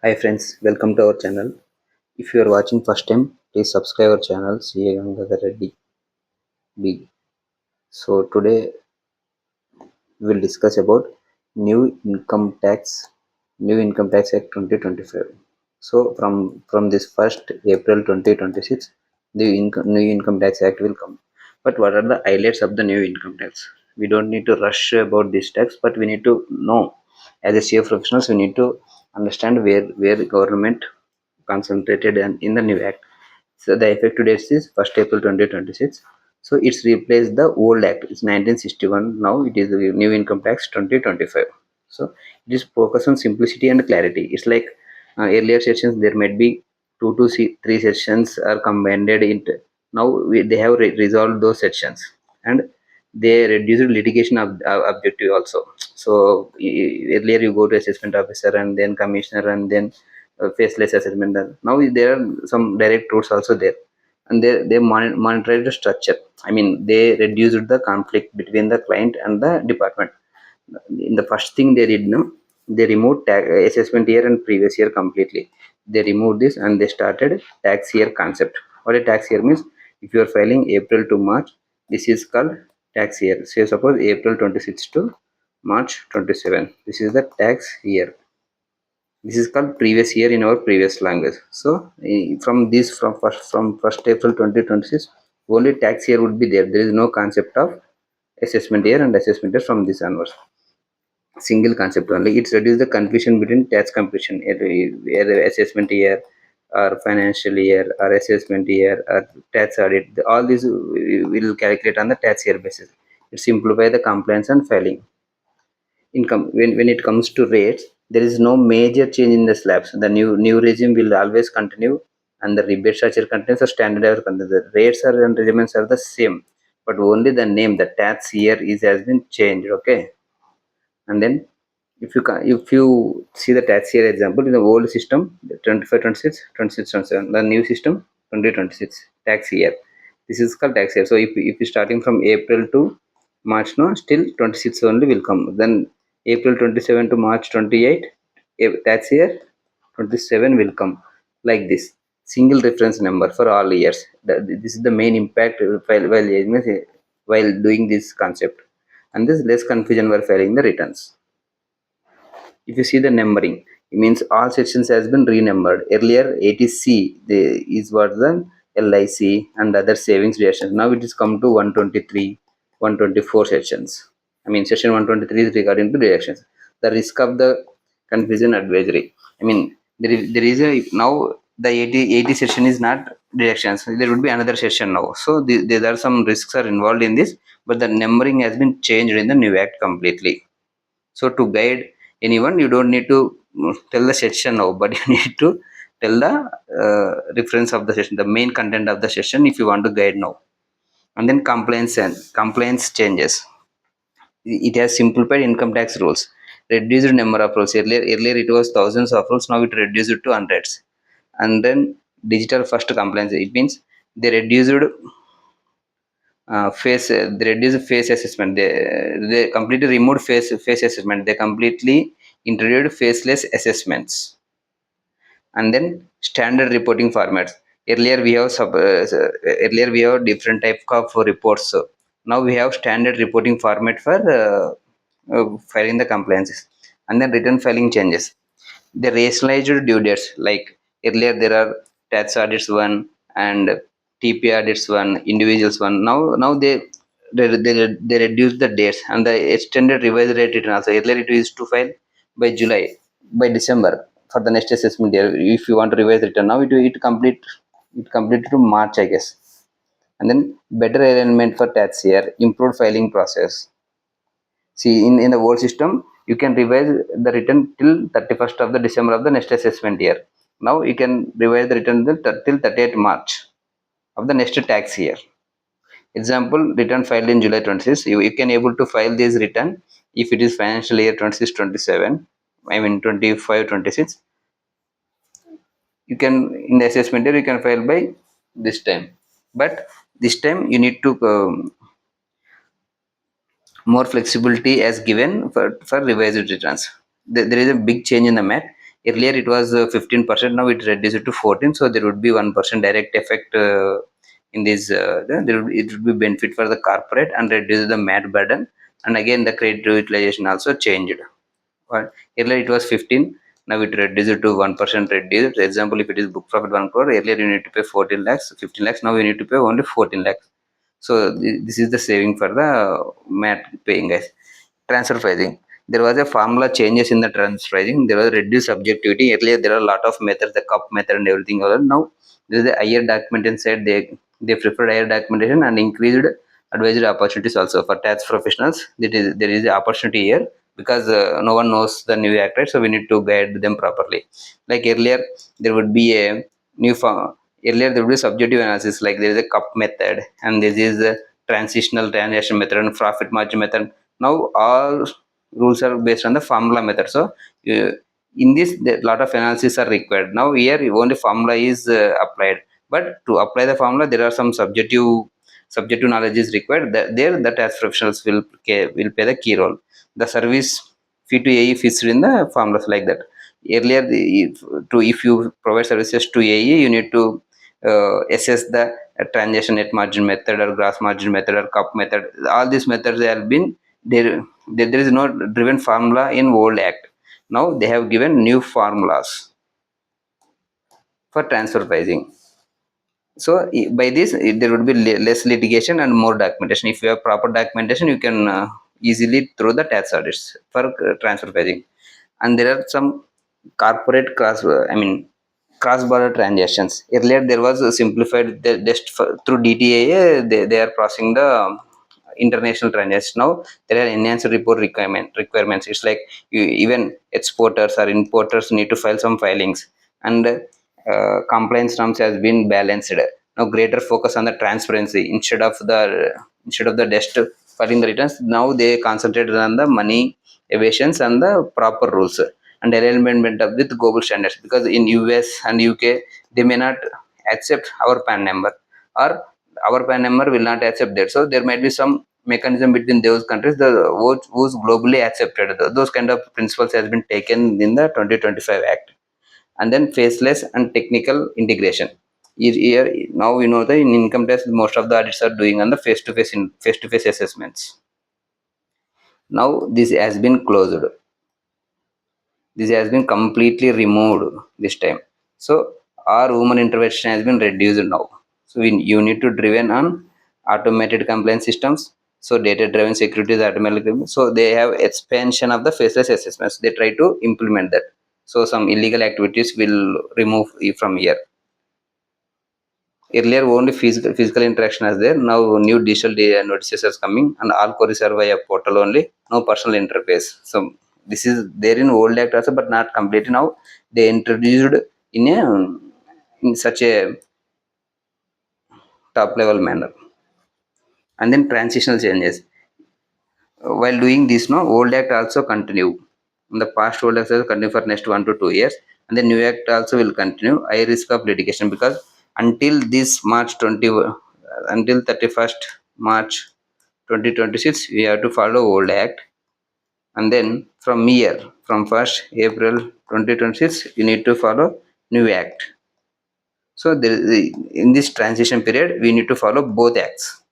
Hi friends, welcome to our channel. If you are watching first time, please subscribe our channel CA Gangadhar Reddy B. So today we will discuss about new income tax new income tax act 2025. So from this first April 2026, the new income tax act will come. But what are the highlights of the new income tax? We don't need to rush about this tax, but we need to know, as a CA professionals, we need to understand where government concentrated and in the new act. So the effective date is 1st April 2026. So it's replaced the old act. It's 1961. Now it is the new income tax 2025. So it is focused on simplicity and clarity. It's like earlier sessions there might be two to three sessions are combined into. Now they have resolved those sections, and they reduced litigation objective also. So earlier you go to assessment officer and then commissioner and then faceless assessment. Now there are some direct routes also there, and they monitor the structure. I mean, they reduced the conflict between the client and the department. In the first thing they did, no, they removed assessment year and previous year completely. They removed this and they started tax year concept. What a tax year means: if you are filing April to March, this is called tax year. Say suppose April 26 to March 27, this is the tax year. This is called previous year in our previous language. So from first April 2026, only tax year would be there. There is no concept of assessment year and assessment year from this onwards. Single concept only. It's reduced the confusion between tax completion, either assessment year or financial year or assessment year or tax audit. All these will calculate on the tax year basis. It simplify the compliance and filing. Income, when it comes to rates, there is no major change in the slabs. The new regime will always continue, and the rebate structure continues. The standard ever continues. The rates are and regiments are the same, but only the name, the tax year is has been changed. Okay. And then if you see the tax year example in the old system, the 25 26 26 27, the new system 2026 tax year, this is called tax year. So if you starting from April to March, no, still 26 only will come. Then April 27 to March 28, tax year 27 will come, like this. Single reference number for all years. This is the main impact while doing this concept, and there's less confusion while filing the returns. If you see the numbering, it means all sections has been renumbered. Earlier 80C is what the LIC and other savings reactions. Now it is come to 123, 124 sections. I mean, section 123 is regarding to reactions. The risk of the confusion advisory. I mean, there is a now the 80 session is not directions. There would be another session now. So there are some risks are involved in this, but the numbering has been changed in the new act completely. So to guide anyone, you don't need to tell the session now, but you need to tell the reference of the session, the main content of the session, if you want to guide now. And then compliance and compliance changes. It has simplified income tax rules, reduced number of rules. Earlier it was thousands of rules. Now it reduced it to hundreds. And then digital first compliance. It means they reduced they reduced face assessment. They completely removed face assessment. They completely introduced faceless assessments. And then standard reporting formats. Earlier we have earlier we have different type of reports. So now we have standard reporting format for filing the compliances. And then return filing changes. The rationalized due dates, like earlier there are tax audits one and TP audits one, individuals one. Now they reduce the dates and the extended revised rate return also. Earlier it used to file by July, by December for the next assessment year. If you want to revise return, now it completed to March, I guess. And then better alignment for tax year, improved filing process. See, in the old system, you can revise the return till 31st of the December of the next assessment year. Now you can revise the return till 30th March of the next tax year. Example, return filed in July 26. You can able to file this return if it is financial year 26 27. I mean 25 26. You can, in the assessment year, you can file by this time. But this time you need to more flexibility as given for revised returns. There is a big change in the math. Earlier it was 15%, now it reduced to 14, so there would be 1% direct effect in this. It would be benefit for the corporate and reduce the MAT burden, and again the credit utilization also changed. Earlier it was 15, now it reduced to 1% reduced. For example, if it is book profit 1 crore, earlier you need to pay 14 lakhs, 15 lakhs, now you need to pay only 14 lakhs. So this is the saving for the MAT paying guys. Transfer pricing. There was a formula changes in the transfer pricing. There was reduced subjectivity. Earlier there are a lot of methods, the cup method and everything. Now there is a higher documentation side. They preferred higher documentation and increased advisory opportunities also for tax professionals. There is an opportunity here because no one knows the new act, right? So we need to guide them properly. Like earlier, there would be a new form. Earlier there would be subjective analysis, like there is a cup method and this is a transitional transaction method and profit margin method. Now all rules are based on the formula method. So uh, in this, a lot of analysis are required. Now here only formula is applied, but to apply the formula there are some subjective knowledge is required. There the tax professionals will play the key role. The service fee to AE fixed in the formulas like that. Earlier, if you provide services to AE, you need to assess the transaction net margin method or gross margin method or cup method. All these methods have been there. There is no driven formula in old act. Now they have given new formulas for transfer pricing. So by this, there would be less litigation and more documentation. If you have proper documentation, you can easily throw the tax audits for transfer pricing. And there are some corporate cross border transactions. Earlier there was a simplified just through DTA, they are processing the international transactions. Now there are enhanced report requirements. It's like even exporters or importers need to file some filings, and compliance terms has been balanced. Now greater focus on the transparency instead of the just filing the returns. Now they concentrated on the money evasions and the proper rules and alignment of with global standards, because in US and UK they may not accept our PAN number, or our PAN number will not accept that. So there might be some mechanism between those countries, who's globally accepted. Those kind of principles has been taken in the 2025 Act. And then faceless and technical integration. Here now we know that in income tax most of the audits are doing on the face-to-face assessments. Now this has been closed. This has been completely removed this time. So our human intervention has been reduced now. So you need to driven on automated compliance systems. So data driven security is automatically, so they have expansion of the faceless assessments. They try to implement that, so some illegal activities will remove from here. Earlier only physical interaction is there. Now new digital notices are coming and all queries are via portal only, no personal interface. So this is there in old act also, but not completely. Now they introduced in such a top level manner. And then transitional changes. While doing this, no old act also continue. In the past, old act will continue for next 1 to 2 years, and the new act also will continue. High risk of litigation, because until this March 20, until 31st March 2026, we have to follow old act, and then from here, from 1st April 2026, you need to follow new act. So in this transition period, we need to follow both acts.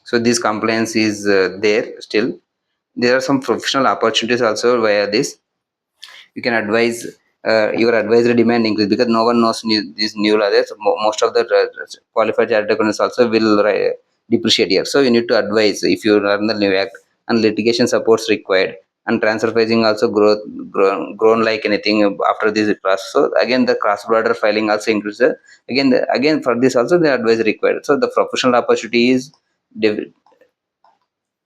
So this compliance is there still. There are some professional opportunities also via this. You can advise, your advisory demand increase, because no one knows these new laws. Most of the qualified chartered accountants also will depreciate here. So you need to advise if you learn the new act, and litigation supports required, and transfer pricing also grown like anything after this class. So again the cross border filing also increases. Again for this also the advice required. So the professional opportunity is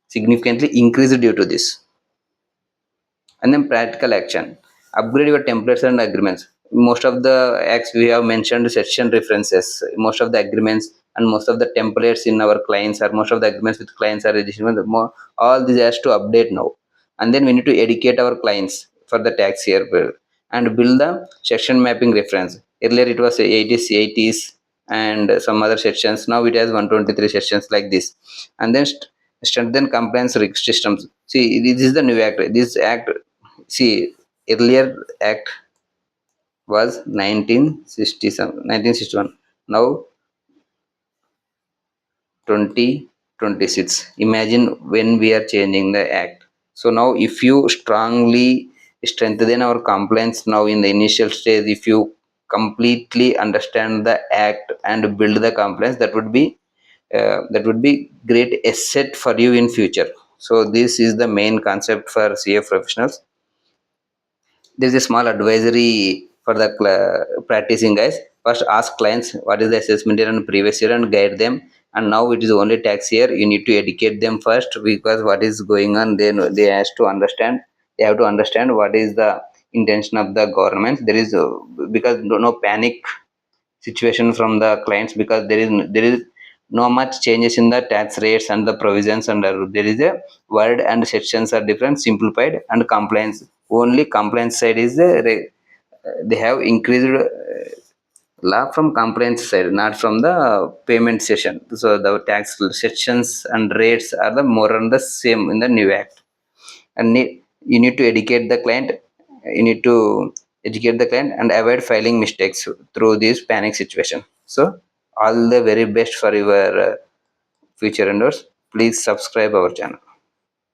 significantly increased due to this. And then practical action, upgrade your templates and agreements. Most of the acts we have mentioned section references, most of the agreements and most of the templates in our clients, or most of the agreements with clients are registered. All this has to update now. And then we need to educate our clients for the tax year bill and build the section mapping reference. Earlier it was 80s and some other sections. Now it has 123 sections like this. And then strengthen compliance systems. See, this is the new act. This act see, earlier act was 1961. Now 2026. Imagine when we are changing the act. So now if you strongly strengthen our compliance now in the initial stage, if you completely understand the act and build the compliance, that would be great asset for you in future. So this is the main concept for CA professionals. There is a small advisory for the practicing guys. First, ask clients what is the assessment year and previous year and guide them. And now it is only tax year. You need to educate them first because what is going on. Then they has to understand. They have to understand what is the intention of the government. There is because no panic situation from the clients because there is no much changes in the tax rates and the provisions and there is a word and sections are different, simplified and compliance. Only compliance side is they have increased law from compliance side, not from the payment session. So the tax sections and rates are the more on the same in the new act. And you need to educate the client. You need to educate the client and avoid filing mistakes through this panic situation. So all the very best for your future endeavors. Please subscribe our channel.